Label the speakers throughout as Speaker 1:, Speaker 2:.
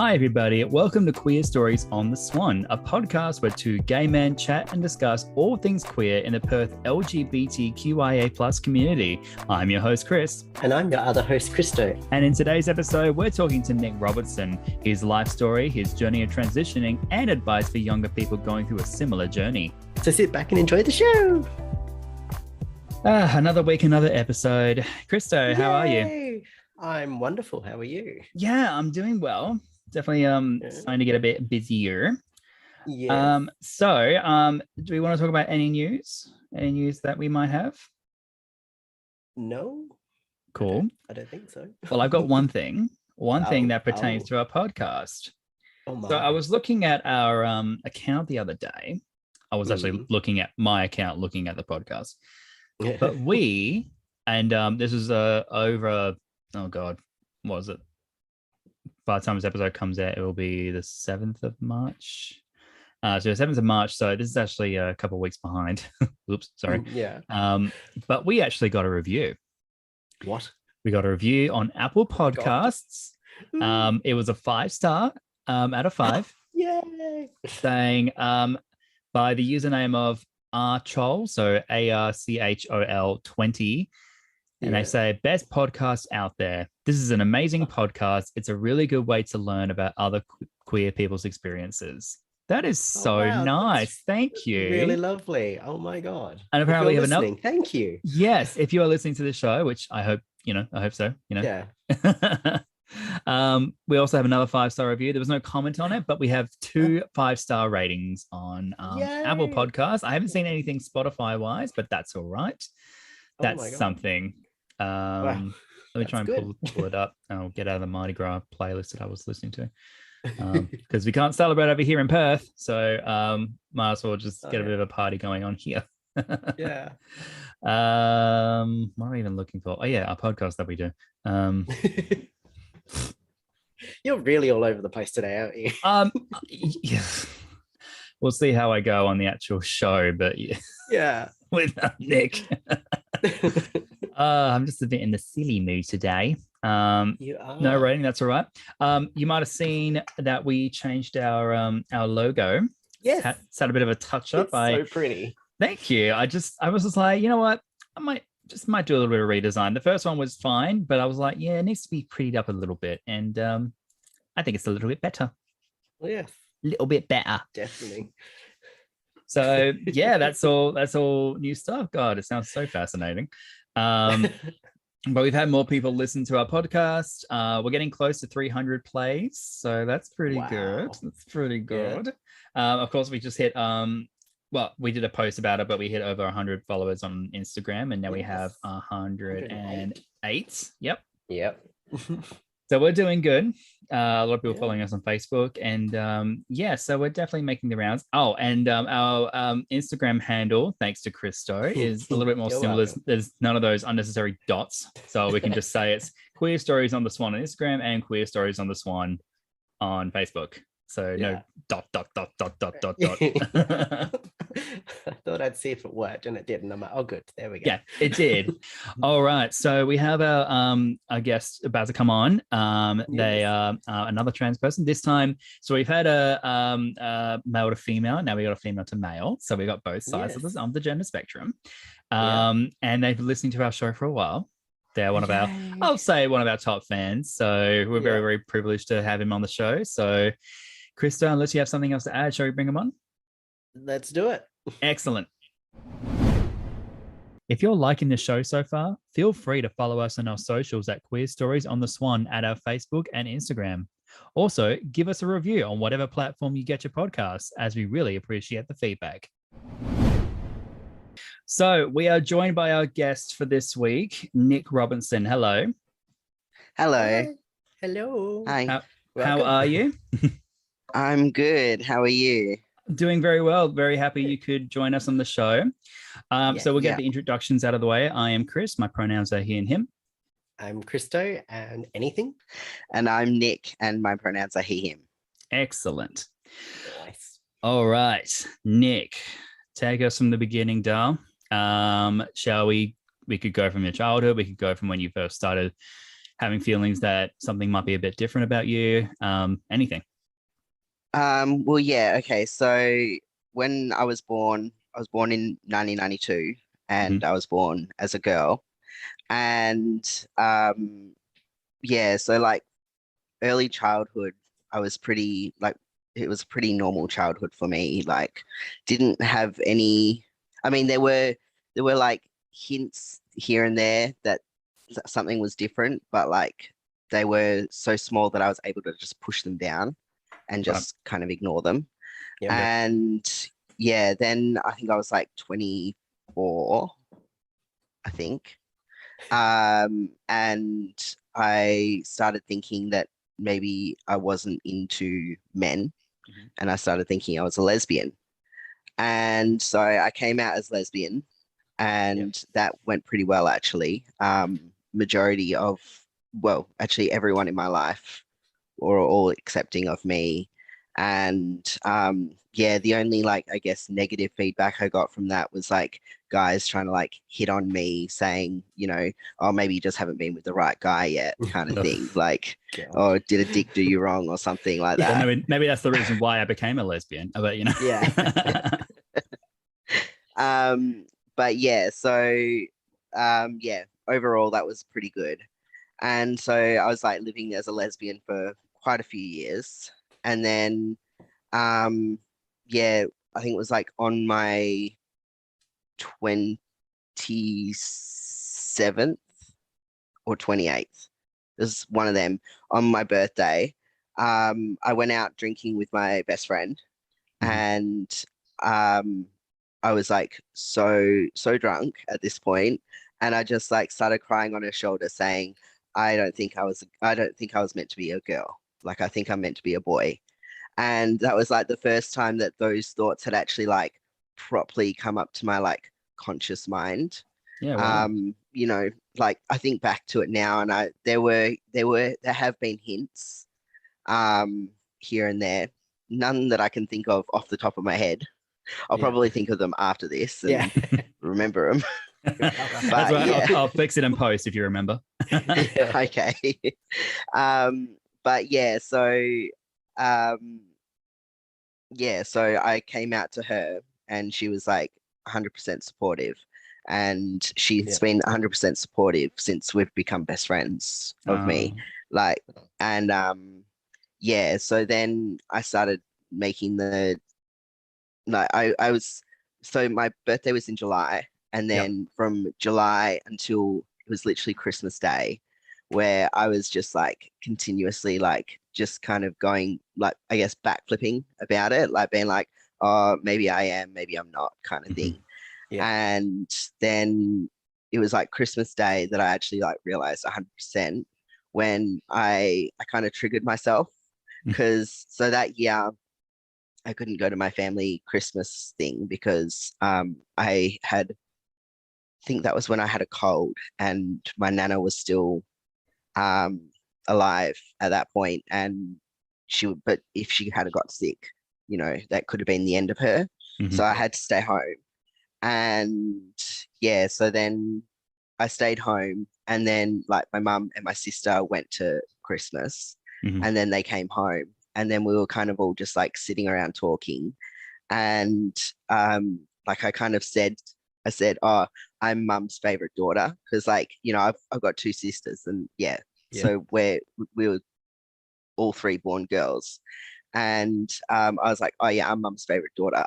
Speaker 1: Hi, everybody. Welcome to Queer Stories on the Swan, a podcast where two gay men chat and discuss all things queer in the Perth LGBTQIA+ community. I'm your host, Chris.
Speaker 2: And I'm your other host, Christo.
Speaker 1: And in today's episode, we're talking to Nick Robertson, his life story, his journey of transitioning, and advice for younger people going through a similar journey.
Speaker 2: So sit back and enjoy the show.
Speaker 1: Another week, another episode. Christo, how are you?
Speaker 2: I'm wonderful. How are you?
Speaker 1: Yeah, I'm doing well. Definitely starting to get a bit busier.
Speaker 2: Yeah.
Speaker 1: Do we want to talk about any news? Any news that we might have?
Speaker 2: No.
Speaker 1: Cool.
Speaker 2: I don't think so.
Speaker 1: Well, I've got one thing. One thing that pertains to our podcast.
Speaker 2: Oh my.
Speaker 1: So I was looking at our account the other day. I was actually looking at my account, looking at the podcast. But we, and this is over, oh God, what was it? By the time this episode comes out, it will be the 7th of March. So the 7th of March. So this is actually a couple of weeks behind. Oops, sorry.
Speaker 2: Yeah.
Speaker 1: But we actually got a review.
Speaker 2: What?
Speaker 1: We got a review on Apple Podcasts. It was a 5-star out of 5.
Speaker 2: Yay.
Speaker 1: Saying by the username of Archol, so ARCHOL 20. And they say, best podcast out there. This is an amazing podcast. It's a really good way to learn about other queer people's experiences. That is so nice. Thank you.
Speaker 2: Really lovely. Oh my God.
Speaker 1: And apparently we have another.
Speaker 2: Thank you.
Speaker 1: Yes, if you are listening to the show, which I hope, I hope so,
Speaker 2: Yeah.
Speaker 1: We also have another 5-star review. There was no comment on it, but we have 2 5-star ratings on Apple Podcasts. I haven't seen anything Spotify wise, but that's all right. That's something. Let me try and pull it up. I'll get out of the Mardi Gras playlist that I was listening to, because we can't celebrate over here in Perth, so might as well just get a bit of a party going on here.
Speaker 2: Yeah.
Speaker 1: What am I even looking for? Oh yeah, our podcast that we do.
Speaker 2: You're really all over the place today, aren't you?
Speaker 1: Yeah. We'll see how I go on the actual show, but
Speaker 2: yeah.
Speaker 1: With Nick. I'm just a bit in the silly mood today.
Speaker 2: You are.
Speaker 1: No rating, that's all right. You might have seen that we changed our logo.
Speaker 2: Yes.
Speaker 1: It's had a bit of a touch up.
Speaker 2: It's so pretty.
Speaker 1: Thank you. I was just like, you know what? I might do a little bit of redesign. The first one was fine, but I was like, yeah, it needs to be prettied up a little bit. And I think it's a little bit better.
Speaker 2: Well, yeah.
Speaker 1: A little bit better.
Speaker 2: Definitely.
Speaker 1: So yeah, that's all new stuff. God, it sounds so fascinating. But we've had more people listen to our podcast. We're getting close to 300 plays, so that's pretty good. That's pretty good. Yeah. Of course, we just hit we did a post about it, but we hit over 100 followers on Instagram, and now we have 108. Yep. So we're doing good. A lot of people following us on Facebook, and so we're definitely making the rounds. Oh, and our Instagram handle, thanks to Christo, is a little bit more similar. There's none of those unnecessary dots, so we can just say it's Queer Stories on the Swan on Instagram and Queer Stories on the Swan on Facebook. So no dot.
Speaker 2: I thought I'd see if it worked, and it did, and I'm like, oh good, there we go.
Speaker 1: Yeah, it did. All right, so we have our guest about to come on. They are another trans person this time. So we've had a male to female. Now we got a female to male. So we got both sides of the gender spectrum. And they've been listening to our show for a while. They're one of our top fans. So we're very, very privileged to have him on the show. So Christo, unless you have something else to add, shall we bring him on?
Speaker 2: Let's do it.
Speaker 1: Excellent. If you're liking the show so far, feel free to follow us on our socials at Queer Stories on the Swan at our Facebook and Instagram. Also, give us a review on whatever platform you get your podcasts, as we really appreciate the feedback. So we are joined by our guest for this week, Nick Robertson. Hello.
Speaker 3: Hello.
Speaker 2: Hello.
Speaker 3: Hi.
Speaker 1: How are you?
Speaker 3: I'm good. How are you?
Speaker 1: Doing very well. Very happy you could join us on the show. So we'll get the introductions out of the way. I am Chris. My pronouns are he and him.
Speaker 2: I'm Christo and anything.
Speaker 3: And I'm Nick, and my pronouns are he, him.
Speaker 1: Excellent.
Speaker 2: Nice.
Speaker 1: All right, Nick, take us from the beginning, Dal. Shall we? We could go from your childhood. We could go from when you first started having feelings that something might be a bit different about you? Anything?
Speaker 3: Well, yeah, okay. So when I was born in 1992, and
Speaker 1: Mhm.
Speaker 3: I was born as a girl. And yeah, so like early childhood, I was pretty like it was a pretty normal childhood for me. Like, didn't have any. I mean, there were like hints here and there that something was different, but like they were so small that I was able to just push them down and
Speaker 1: Right.
Speaker 3: just kind of ignore them.
Speaker 2: Yep.
Speaker 3: And yeah, then I think I was like 24, I think. And I started thinking that maybe I wasn't into men,
Speaker 2: Mhm.
Speaker 3: and I started thinking I was a lesbian. And so I came out as lesbian,
Speaker 2: Yep.
Speaker 3: and that went pretty well actually. Majority of, well, actually everyone in my life were all accepting of me. And yeah, the only like I guess negative feedback I got from that was like guys trying to like hit on me, saying, oh, maybe you just haven't been with the right guy yet, kind of
Speaker 1: Ugh.
Speaker 3: thing. Like,
Speaker 2: God.
Speaker 3: oh, did a dick do you wrong or something like
Speaker 1: Well,
Speaker 3: that.
Speaker 1: maybe that's the reason why I became a lesbian. But
Speaker 2: Yeah.
Speaker 3: Um, but yeah, so yeah, overall that was pretty good. And so I was like living as a lesbian for quite a few years. And then um yeah, I think it was like on my 27th or 28th. It was one of them on my birthday. I went out drinking with my best friend,
Speaker 1: Mhm.
Speaker 3: and um, I was like so drunk at this point, and I just like started crying on her shoulder, saying, I don't think I was meant to be a girl. Like I think I'm meant to be a boy." And that was like the first time that those thoughts had actually like properly come up to my like conscious mind.
Speaker 1: Yeah, wow.
Speaker 3: You know, like I think back to it now, and there have been hints here and there, none that I can think of off the top of my head. I'll
Speaker 2: Yeah.
Speaker 3: probably think of them after this
Speaker 2: Yeah.
Speaker 3: and remember them.
Speaker 1: That's
Speaker 3: But
Speaker 1: right.
Speaker 3: yeah,
Speaker 1: I'll fix it in post if you remember.
Speaker 2: Yeah.
Speaker 3: okay. But um, yeah, so I came out to her, and she was like 100% supportive. And she's
Speaker 2: Yeah.
Speaker 3: been 100% supportive since we've become best friends of me.
Speaker 1: Um,
Speaker 3: Like, and yeah, so then I started making the no, I was so my birthday was in July, and
Speaker 1: yep.
Speaker 3: then from July until it was literally Christmas Day, where I was just like continuously like just kind of going like I guess backflipping about it, like being like, oh, maybe I am, maybe I'm not, kind of
Speaker 1: Mhm.
Speaker 3: thing.
Speaker 2: Yeah.
Speaker 3: And then it was like Christmas Day that I actually like realized 100% when I kind of triggered myself, because so that year I couldn't go to my family Christmas thing because I think that was when I had a cold, and my nana was still um, alive at that point, and but if she had got sick, that could have been the end of her. So
Speaker 1: Mhm.
Speaker 3: I
Speaker 2: Yeah.
Speaker 3: had to stay home. And yeah, so then I stayed home, and then like my mum and my sister went to Christmas,
Speaker 1: Mhm.
Speaker 3: and then they came home, and then we were kind of all just like sitting around talking. And like I said, oh, I'm mum's favorite daughter, because like I've got two sisters, and yeah,
Speaker 2: Yeah.
Speaker 3: so we were all three born girls. And I was like, oh yeah, I'm mum's favorite daughter.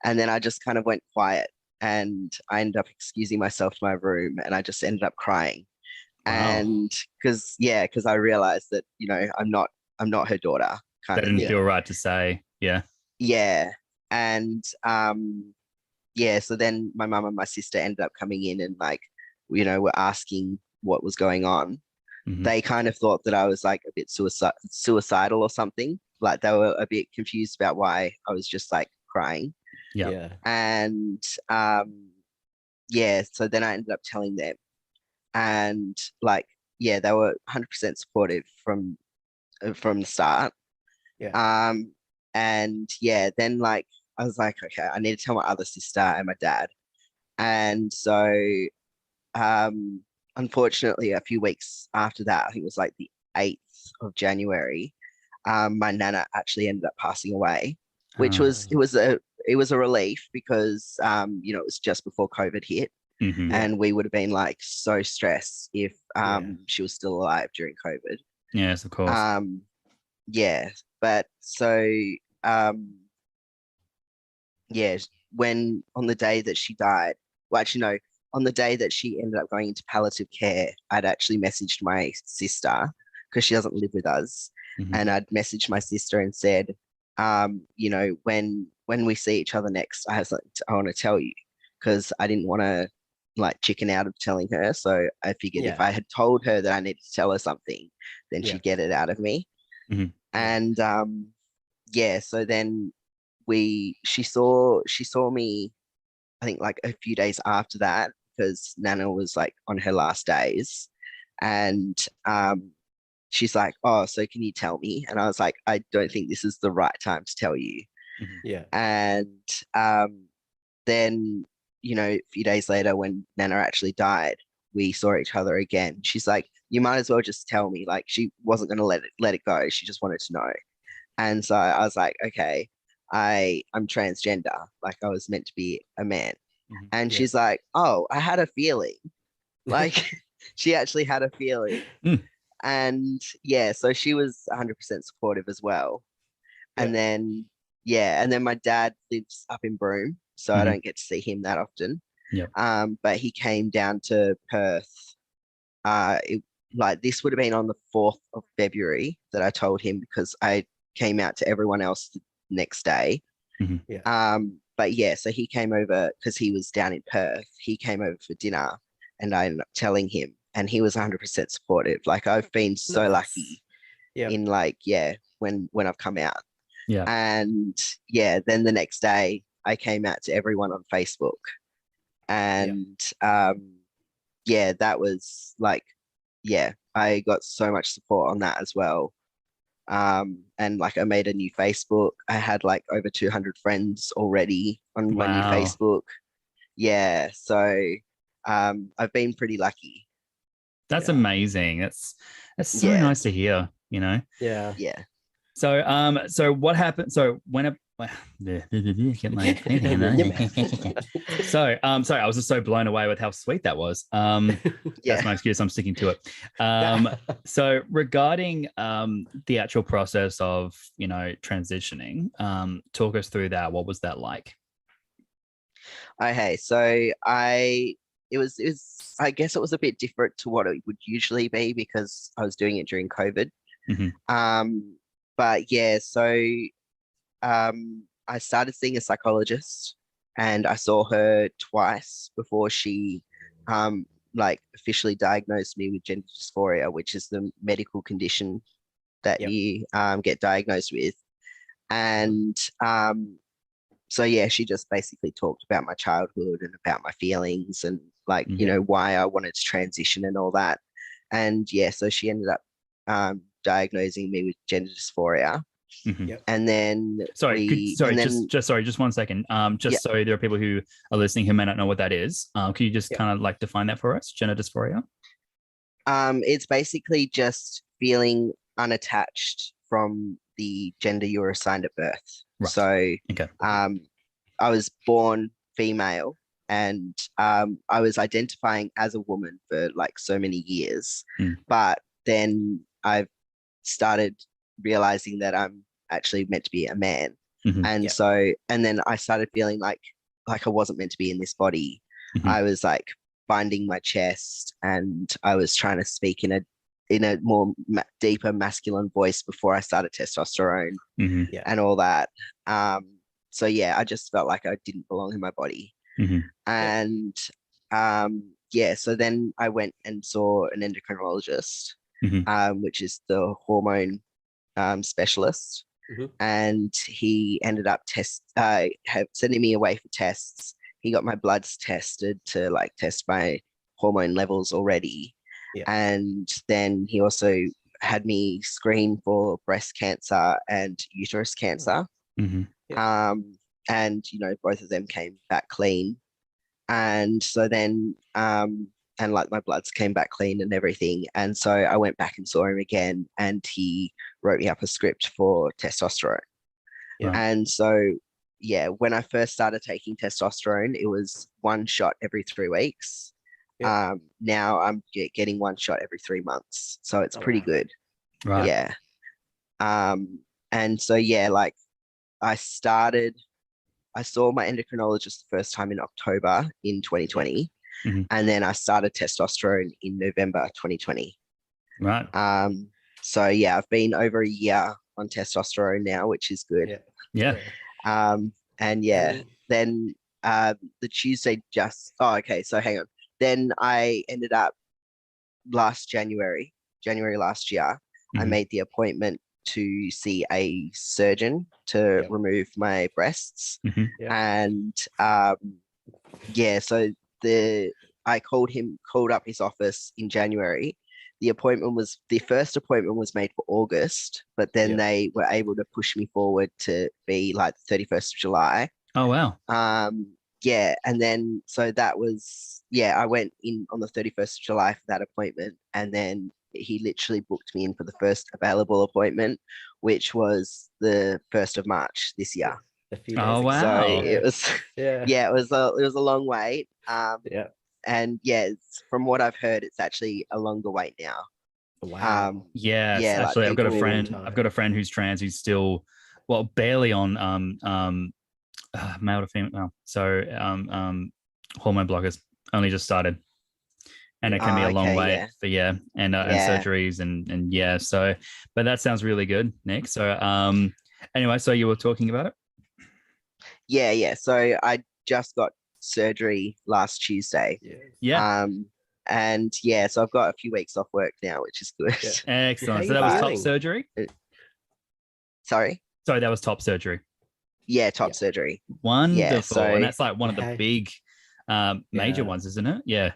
Speaker 3: And then I just kind of went quiet, and I ended up excusing myself to my room, and I just ended up crying.
Speaker 1: Wow.
Speaker 3: And because I realized that I'm not her daughter,
Speaker 1: That
Speaker 3: kind of
Speaker 1: didn't
Speaker 2: Yeah.
Speaker 3: thing.
Speaker 1: feel right to say. Yeah.
Speaker 3: Yeah. And yeah, so then my mum and my sister ended up coming in, and like were asking what was going on.
Speaker 1: Mhm.
Speaker 3: They kind of thought that I was like a bit suicidal or something. Like they were a bit confused about why I was just like crying.
Speaker 1: Yeah.
Speaker 2: Yeah.
Speaker 3: And yeah, so then I ended up telling them, and like yeah, they were 100% supportive from the start.
Speaker 2: Yeah.
Speaker 3: Um, and yeah, then like I was like, okay, I need to tell my other sister and my dad. And so unfortunately, a few weeks after that, I think it was like the 8th of January, my nana actually ended up passing away, which was
Speaker 1: Oh.
Speaker 3: it was a relief because you know, it was just before COVID hit,
Speaker 1: Mhm.
Speaker 2: Yeah.
Speaker 3: and we would have been like so stressed if
Speaker 2: Yeah.
Speaker 3: she was still alive during COVID.
Speaker 1: Yes, of course.
Speaker 3: Yeah, but so um yeah, when on the day that she died, well, actually, no, on the day that she ended up going into palliative care, I'd actually messaged my sister because she doesn't live with us.
Speaker 1: Mhm.
Speaker 3: And I'd messaged my sister and said, you know, when we see each other next, I want to tell you because I didn't want to like chicken out of telling her. So I figured if
Speaker 2: Yeah.
Speaker 3: I had told her that I needed to tell her something, then
Speaker 2: Yeah.
Speaker 3: she'd get it out of me.
Speaker 1: Mhm.
Speaker 3: And yeah, so then she saw me, I think like a few days after that, because Nana was like on her last days. And she's like, "Oh, so can you tell me?" And I was like, "I don't think this is the right time to tell you."
Speaker 1: Mhm.
Speaker 2: Yeah.
Speaker 3: And then, you know, a few days later, when Nana actually died, we saw each other again. She's like, "You might as well just tell me." Like she wasn't going to let it go. She just wanted to know. And so I was like, "Okay, I'm transgender. Like I was meant to be a man."
Speaker 1: Mhm.
Speaker 3: And
Speaker 2: Yeah.
Speaker 3: she's like, "Oh, I had a feeling." Like she actually had a feeling.
Speaker 1: Mm.
Speaker 3: And yeah, so she was 100% supportive as well.
Speaker 2: Yeah.
Speaker 3: And then, yeah, and then my dad lives up in Broome, so I
Speaker 1: Mhm.
Speaker 3: don't get to see him that often.
Speaker 1: Yep.
Speaker 3: But he came down to Perth. It, like this would have been on the 4th of February that I told him because I came out to everyone else the next day.
Speaker 1: Mhm.
Speaker 2: Yeah.
Speaker 3: But yeah, so he came over because he was down in Perth. He came over for dinner, and I ended up telling him, and he was 100% supportive. Like I've been so
Speaker 2: Nice.
Speaker 3: lucky
Speaker 2: Yeah.
Speaker 3: in like yeah when I've come out.
Speaker 1: Yeah.
Speaker 3: And yeah, then the next day I came out to everyone on Facebook,
Speaker 2: Yeah.
Speaker 3: and yeah, that was like yeah, I got so much support on that as well. And like I made a new Facebook. I had like over 200 friends already on my new
Speaker 1: Wow.
Speaker 3: Facebook. Yeah, so I've been pretty lucky.
Speaker 1: That's
Speaker 2: Yeah.
Speaker 1: amazing. That's so
Speaker 3: Yeah,
Speaker 1: nice to hear, you know.
Speaker 2: Yeah.
Speaker 3: yeah.
Speaker 1: So so what happened? So when it get my so sorry, I was just so blown away with how sweet that was. That's
Speaker 3: Yeah.
Speaker 1: my excuse. I'm sticking to it. So regarding the actual process of, you know, transitioning, talk us through that. What was that like?
Speaker 3: Okay, so it was I guess it was a bit different to what it would usually be because I was doing it during COVID.
Speaker 1: Mhm.
Speaker 3: But yeah, so I started seeing a psychologist, and I saw her twice before she like officially diagnosed me with gender dysphoria, which is the medical condition that
Speaker 2: Yep.
Speaker 3: you get diagnosed with. And so yeah, she just basically talked about my childhood and about my feelings and like, you
Speaker 1: Mhm.
Speaker 3: know, why I wanted to transition and all that. And yeah, so she ended up diagnosing me with gender dysphoria.
Speaker 1: Mhm.
Speaker 2: Yep.
Speaker 3: And then
Speaker 1: Sorry,
Speaker 3: and then
Speaker 1: just sorry, just 1 second.
Speaker 3: yeah,
Speaker 1: Just so there are people who are listening who may not know what that is. Can you just
Speaker 2: Yep.
Speaker 1: kind of like define that for us? Gender dysphoria.
Speaker 3: it's basically just feeling unattached from the gender you were assigned at birth.
Speaker 1: Right.
Speaker 3: So
Speaker 1: Okay.
Speaker 3: I was born female, and I was identifying as a woman for like so many years.
Speaker 1: Mm.
Speaker 3: But then I've started realizing that I'm actually meant to be a man.
Speaker 1: Mhm.
Speaker 3: And
Speaker 2: Yep.
Speaker 3: so, and then I started feeling like I wasn't meant to be in this body.
Speaker 1: Mhm.
Speaker 3: I was like binding my chest, and I was trying to speak in a more deeper masculine voice before I started testosterone
Speaker 1: Mhm.
Speaker 2: Yeah.
Speaker 3: and all that. So yeah, I just felt like I didn't belong in my body.
Speaker 1: Mhm.
Speaker 3: And yeah, so then I went and saw an endocrinologist,
Speaker 1: Mhm.
Speaker 3: which is the hormone specialist,
Speaker 2: Mhm.
Speaker 3: and he ended up sending me away for tests. He got my bloods tested to like test my hormone levels already,
Speaker 2: Yeah.
Speaker 3: and then he also had me screen for breast cancer and uterus cancer.
Speaker 1: Mhm.
Speaker 2: Yeah.
Speaker 3: And you know, both of them came back clean. And so then and like my bloods came back clean and everything. And so I went back and saw him again, and he wrote me up a script for testosterone.
Speaker 1: Right.
Speaker 3: And so, yeah, when I first started taking testosterone, it was one shot every 3 weeks.
Speaker 2: Yeah.
Speaker 3: Now I'm getting one shot every 3 months. So it's pretty
Speaker 2: wow.
Speaker 3: good.
Speaker 1: Right.
Speaker 3: Yeah. And so, yeah, like I saw my endocrinologist the first time in October in 2020.
Speaker 1: Mhm.
Speaker 3: And then I started testosterone in November 2020.
Speaker 1: Right.
Speaker 3: So yeah, I've been over a year on testosterone now, which is good.
Speaker 1: Yeah.
Speaker 3: And yeah,
Speaker 2: Mm.
Speaker 3: then the Tuesday okay, so hang on. Then I ended up January last year, I
Speaker 1: Mhm.
Speaker 3: made the appointment to see a surgeon to
Speaker 2: Yep.
Speaker 3: remove my breasts.
Speaker 1: Mhm.
Speaker 2: Yep.
Speaker 3: And yeah, so I called up his office in January. The first appointment was made for August, but then
Speaker 2: Yep.
Speaker 3: they were able to push me forward to be like the 31st of July.
Speaker 1: Oh wow.
Speaker 3: Yeah, and then so that was, yeah, I went in on the 31st of July for that appointment, and then he literally booked me in for the first available appointment, which was the 1st of March this year.
Speaker 2: A few
Speaker 1: Oh,
Speaker 2: days ago.
Speaker 1: wow.
Speaker 3: So
Speaker 2: Yeah.
Speaker 3: it was,
Speaker 2: Yeah.
Speaker 3: yeah, it was a long wait.
Speaker 2: Yeah.
Speaker 3: And yeah, from what I've heard, it's actually a longer wait now.
Speaker 2: Wow.
Speaker 1: Yes,
Speaker 3: Yeah, like
Speaker 1: actually, I've got a
Speaker 3: people-
Speaker 1: friend. I've got a friend who's trans who's still, well, barely on male to female. So hormone blockers only just started, and it can be a long
Speaker 3: okay,
Speaker 1: wait
Speaker 3: yeah.
Speaker 1: for and
Speaker 3: Yeah.
Speaker 1: surgeries and yeah. So, but that sounds really good, Nick. So anyway, so you were talking about it.
Speaker 3: Yeah. So I just got surgery last Tuesday.
Speaker 2: Yeah.
Speaker 1: Yeah,
Speaker 3: And yeah, so I've got a few weeks off work now, which is good.
Speaker 2: Yeah.
Speaker 1: excellent.
Speaker 2: How
Speaker 1: So
Speaker 2: you
Speaker 1: that was top
Speaker 2: feeling?
Speaker 1: surgery.
Speaker 3: Sorry?
Speaker 1: Sorry, that was top surgery.
Speaker 3: Yeah, top
Speaker 2: Yeah.
Speaker 3: surgery.
Speaker 1: Wonderful,
Speaker 3: so-
Speaker 1: and that's like one of the
Speaker 2: Yeah.
Speaker 1: big major
Speaker 2: Yeah.
Speaker 1: ones, isn't it? Yeah.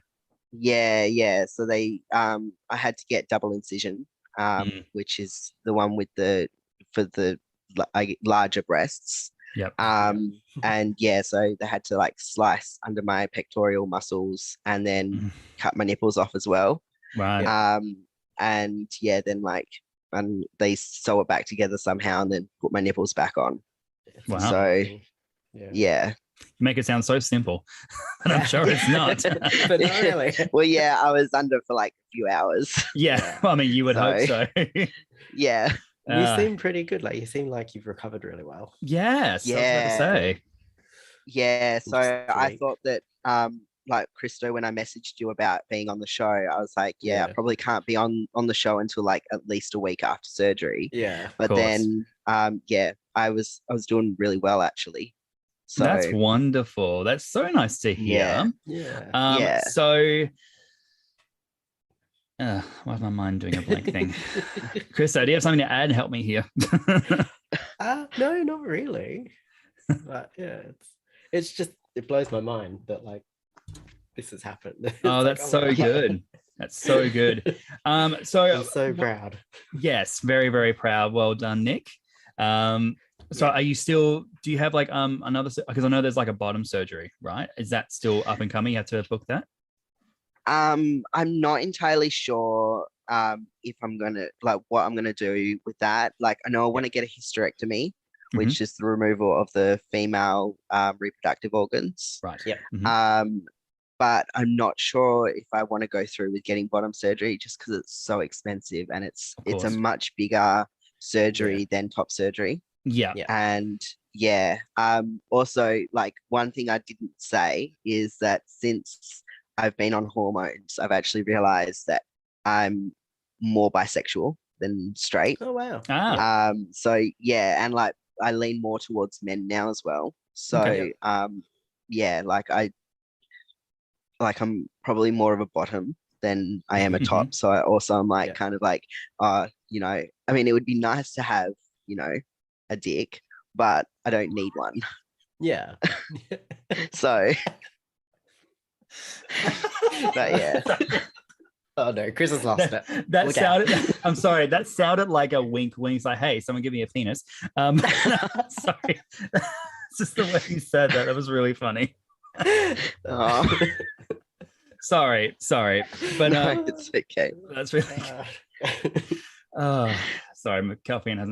Speaker 3: Yeah. So they I had to get double incision,
Speaker 1: Mm.
Speaker 3: which is the one with for the larger breasts.
Speaker 1: Yep.
Speaker 3: And yeah, so they had to like slice under my pectoral muscles and then
Speaker 1: Mhm.
Speaker 3: cut my nipples off as well.
Speaker 1: Right.
Speaker 3: And yeah, then like and they sew it back together somehow and then put my nipples back on.
Speaker 1: Wow.
Speaker 3: So
Speaker 2: Yeah.
Speaker 3: yeah.
Speaker 1: You make it sound so simple, but I'm sure it's not.
Speaker 2: But not really.
Speaker 3: Well, yeah, I was under for like a few hours.
Speaker 1: Yeah.
Speaker 2: Yeah.
Speaker 1: Well, I mean, you would hope
Speaker 3: So-
Speaker 1: so.
Speaker 3: Yeah.
Speaker 2: You seem pretty good. Like you seem like you've recovered really well.
Speaker 1: Yes. I was about to
Speaker 3: Yeah.
Speaker 1: say.
Speaker 3: Yeah. So
Speaker 2: Just
Speaker 3: I
Speaker 2: great.
Speaker 3: thought that like Christo, when I messaged you about being on the show, I was like, yeah, I
Speaker 2: Yeah.
Speaker 3: probably can't be on the show until like at least a week after surgery.
Speaker 2: Yeah.
Speaker 3: But
Speaker 1: course.
Speaker 3: then yeah, I was doing really well actually. So
Speaker 1: That's wonderful. That's so nice to hear.
Speaker 3: Yeah.
Speaker 2: Yeah.
Speaker 3: Yeah.
Speaker 1: So why is my mind doing a blank thing? Christo, do you have something to add? Help me here.
Speaker 2: No, not really. But yeah, it's just it blows my mind that like this has happened. It's
Speaker 1: Oh,
Speaker 2: like,
Speaker 1: that's so
Speaker 2: my God.
Speaker 1: good. That's so good. So
Speaker 2: I'm so proud.
Speaker 1: yes, very, very proud. Well done, Nick. So are you still, do you have like another, because I know there's like a bottom surgery, right? Is that still up and coming? You have to book that?
Speaker 3: I'm not entirely sure if I'm gonna like what I'm gonna do with that. Like I know I want to get a hysterectomy, which is the removal of the female reproductive organs.
Speaker 1: Right.
Speaker 2: Yep.
Speaker 3: But I'm not sure if I want to go through with getting bottom surgery just because it's so expensive and it's a
Speaker 1: course.
Speaker 3: much bigger surgery than top surgery.
Speaker 1: Yeah.
Speaker 2: Yeah.
Speaker 3: And yeah, also like one thing I didn't say is that since I've been on hormones, I've actually realized that I'm more bisexual than straight.
Speaker 2: Oh wow.
Speaker 3: So yeah, and like I lean more towards men now as well. So
Speaker 1: Okay.
Speaker 3: yeah, I'm probably more of a bottom than I am a top. So I'm like kind of like you know, I mean it would be nice to have, you know, a dick, but I don't need one.
Speaker 2: Yeah.
Speaker 3: So but yeah.
Speaker 2: Oh no, Chris has lost it.
Speaker 1: That
Speaker 2: Look out.
Speaker 1: sounded, I'm sorry, that sounded like a wink. It's like, hey, someone give me a penis. Sorry. It's just the way you said that. That was really funny.
Speaker 3: Oh.
Speaker 1: Sorry, but
Speaker 3: No, it's okay.
Speaker 1: that's really. Oh, sorry, my caffeine. That's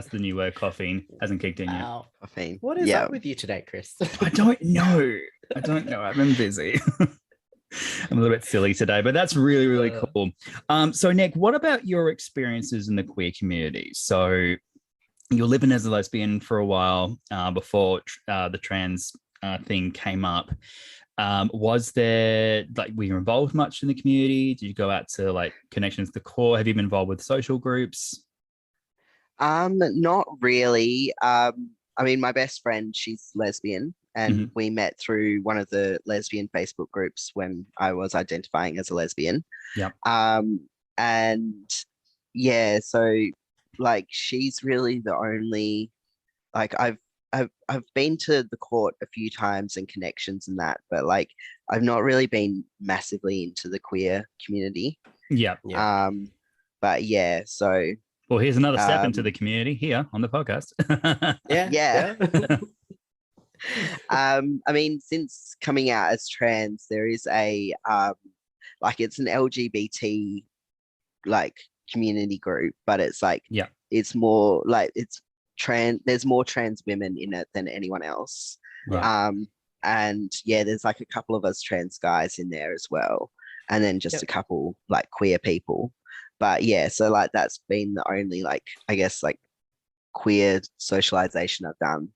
Speaker 1: the new word. Caffeine hasn't kicked in yet.
Speaker 2: Wow.
Speaker 3: Caffeine.
Speaker 2: What is
Speaker 3: Yeah.
Speaker 2: up with you today, Chris?
Speaker 1: I don't know. I've been busy. I'm a little bit silly today, but that's really, really cool. So Nick, what about your experiences in the queer community? So you're living as a lesbian for a while before the trans thing came up. Was there, like, were you involved much in the community? Did you go out to like connections to the core? Have you been involved with social groups?
Speaker 3: Not really. I mean, my best friend, she's lesbian, and we met through one of the lesbian Facebook groups when I was identifying as a lesbian.
Speaker 1: Yeah.
Speaker 3: And yeah, so like she's really the only, like I've been to the court a few times and connections and that, but like I've not really been massively into the queer community.
Speaker 1: Yeah.
Speaker 3: But yeah, so
Speaker 1: well, here's another step into the community here on the podcast.
Speaker 3: Yeah. I mean, since coming out as trans, there is a like it's an LGBT like community group, but it's like it's more like it's trans. There's more trans women in it than anyone else.
Speaker 1: Right.
Speaker 3: And yeah, there's like a couple of us trans guys in there as well, and then just a couple like queer people. But yeah, so like that's been the only like I guess like queer socialization I've done.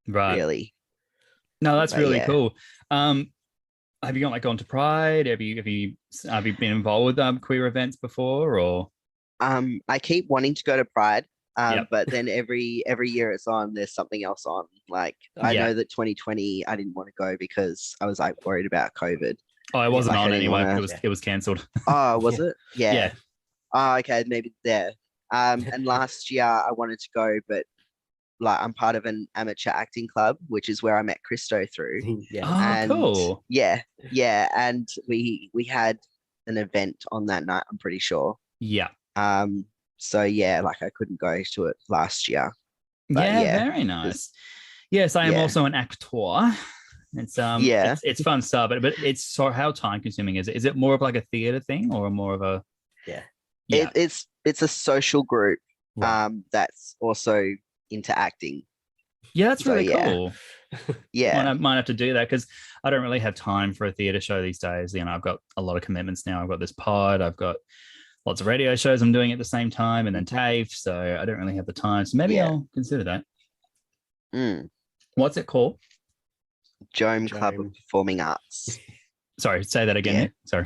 Speaker 1: Right.
Speaker 3: Really.
Speaker 1: No, that's really cool. Have you gone to Pride? Have you been involved with queer events before, or?
Speaker 3: I keep wanting to go to Pride, but then every year it's on, there's something else on. Like I know that 2020 I didn't want to go because I was like worried about COVID.
Speaker 1: Oh, it wasn't on anyway. It was cancelled.
Speaker 3: Oh, was it? Yeah. Oh, okay, maybe there. And last year I wanted to go, but like I'm part of an amateur acting club, which is where I met Christo through.
Speaker 1: Cool.
Speaker 3: Yeah. And we had an event on that night, I'm pretty sure.
Speaker 1: Yeah.
Speaker 3: So yeah, like I couldn't go to it last year. But
Speaker 1: very nice. Yes, I am also an actor. It's it's fun stuff, but it's so how time consuming is it? Is it more of like a theater thing or more of a
Speaker 3: It's a social group that's also into acting.
Speaker 1: Yeah, that's really cool.
Speaker 3: Yeah.
Speaker 1: Might have to do that because I don't really have time for a theater show these days. You know, I've got a lot of commitments now. I've got this pod, I've got lots of radio shows I'm doing at the same time, and then TAFE, so I don't really have the time. So maybe I'll consider that. What's it called?
Speaker 3: Jome Club of Performing Arts.
Speaker 1: Sorry, say that again. Nick. Sorry.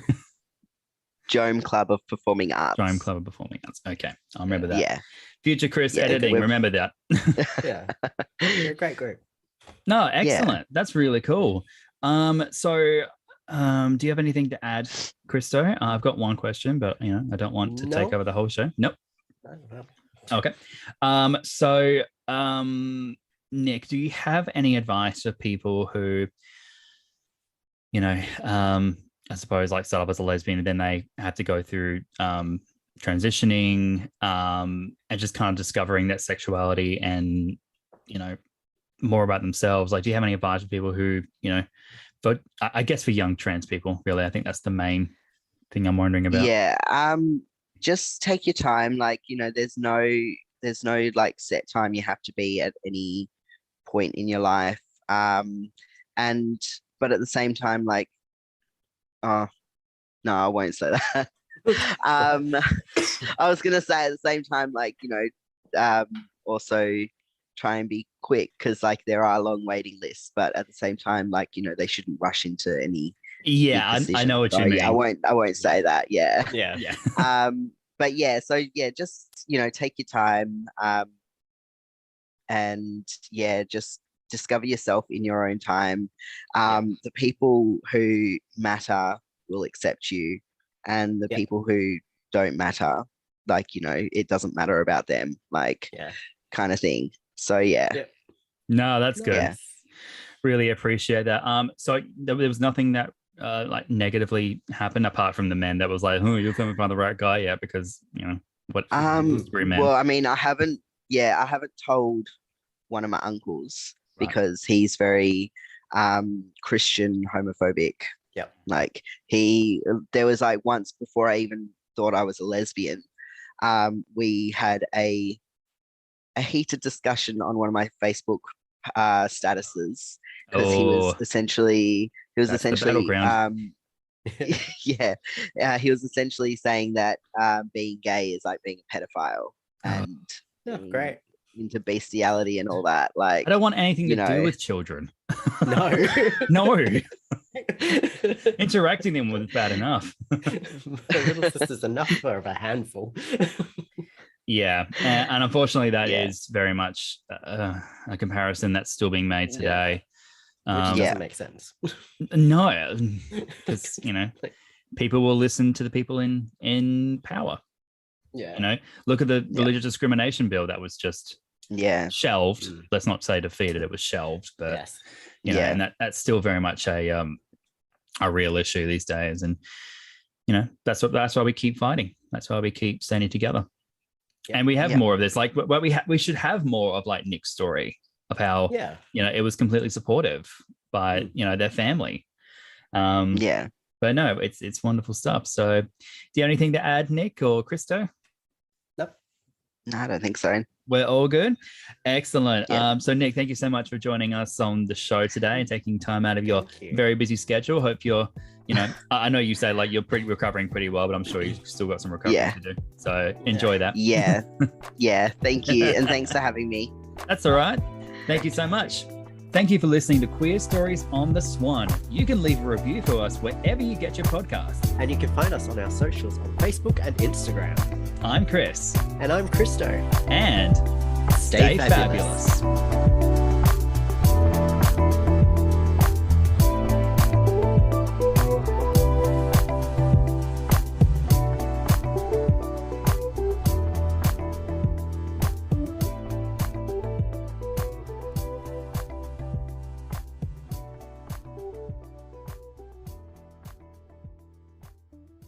Speaker 3: Jome Club of Performing Arts.
Speaker 1: Jome Club of Performing Arts. Okay, I'll remember that.
Speaker 3: Yeah.
Speaker 1: Future Chris editing. Remember that.
Speaker 2: Yeah. You're a great group.
Speaker 1: No, excellent. That's really cool. So do you have anything to add, Christo? I've got one question, but you know, I don't want to take over the whole show. Nope.
Speaker 2: No.
Speaker 1: Okay. So Nick, do you have any advice for people who, you know, I suppose like start up as a lesbian and then they have to go through transitioning and just kind of discovering that sexuality and, you know, more about themselves? Like, do you have any advice for people who, you know, I guess for young trans people, really? I think that's the main thing I'm wondering about.
Speaker 3: Yeah. Just take your time. Like, you know, there's no like set time you have to be at any point in your life. But at the same time, like, no, I won't say that. I was gonna say at the same time, like, you know, also try and be quick because like there are long waiting lists, but at the same time, like, you know, they shouldn't rush into any.
Speaker 1: I know what you mean.
Speaker 3: I won't say that. Yeah. But yeah, so yeah, just, you know, take your time, and yeah, just discover yourself in your own time. The people who matter will accept you, and the people who don't matter, like, you know, it doesn't matter about them, like, kind of thing. So yeah.
Speaker 1: No, that's good.
Speaker 3: Yeah.
Speaker 1: Really appreciate that. So there was nothing that like negatively happened apart from the men that was like, oh, you're coming by the right guy, because, you know, what
Speaker 3: well, I mean, I haven't told one of my uncles because he's very Christian homophobic.
Speaker 2: Yep.
Speaker 3: Like there was like once before I even thought I was a lesbian, we had a heated discussion on one of my Facebook statuses because he was
Speaker 1: Oh,
Speaker 3: essentially
Speaker 1: that's the battleground.
Speaker 3: yeah, he was essentially saying that being gay is like being a pedophile and
Speaker 2: Oh,
Speaker 3: being
Speaker 2: great.
Speaker 3: into bestiality and all that. Like,
Speaker 1: I don't want anything
Speaker 3: you
Speaker 1: to do
Speaker 3: know.
Speaker 1: with children.
Speaker 2: No.
Speaker 1: No. Interacting them was bad enough.
Speaker 2: My little sister's enough of a handful.
Speaker 1: Yeah, and unfortunately, that
Speaker 3: Yeah.
Speaker 1: is very much a comparison that's still being made today.
Speaker 2: Which
Speaker 3: Yeah.
Speaker 2: doesn't make sense.
Speaker 1: No, because people will listen to the people in power.
Speaker 2: Yeah.
Speaker 1: Look at the religious discrimination bill that was just shelved.
Speaker 2: Mm.
Speaker 1: Let's not say defeated; it was shelved, but
Speaker 2: Yes.
Speaker 1: and that's still very much a real issue these days. And that's why we keep fighting. That's why we keep standing together.
Speaker 2: Yeah.
Speaker 1: And we have more of this. Like, what we should have more of, like Nick's story of how it was completely supportive by their family. But no, it's wonderful stuff. So, do you have anything to add, Nick or Christo?
Speaker 2: Nope.
Speaker 3: No, I don't think so.
Speaker 1: We're all good. Excellent.
Speaker 3: Yeah.
Speaker 1: So Nick, thank you so much for joining us on the show today and taking time out of your
Speaker 2: Thank you.
Speaker 1: very busy schedule. Hope you're, I know you say like you're recovering pretty well, but I'm sure you've still got some recovery to do. So enjoy that.
Speaker 3: Yeah. Yeah. Thank you. And thanks for having me.
Speaker 1: That's all right. Thank you so much. Thank you for listening to Queer Stories on the Swan. You can leave a review for us wherever you get your podcasts.
Speaker 2: And you can find us on our socials on Facebook and Instagram.
Speaker 1: I'm Chris.
Speaker 2: And I'm Christo.
Speaker 1: And stay fabulous.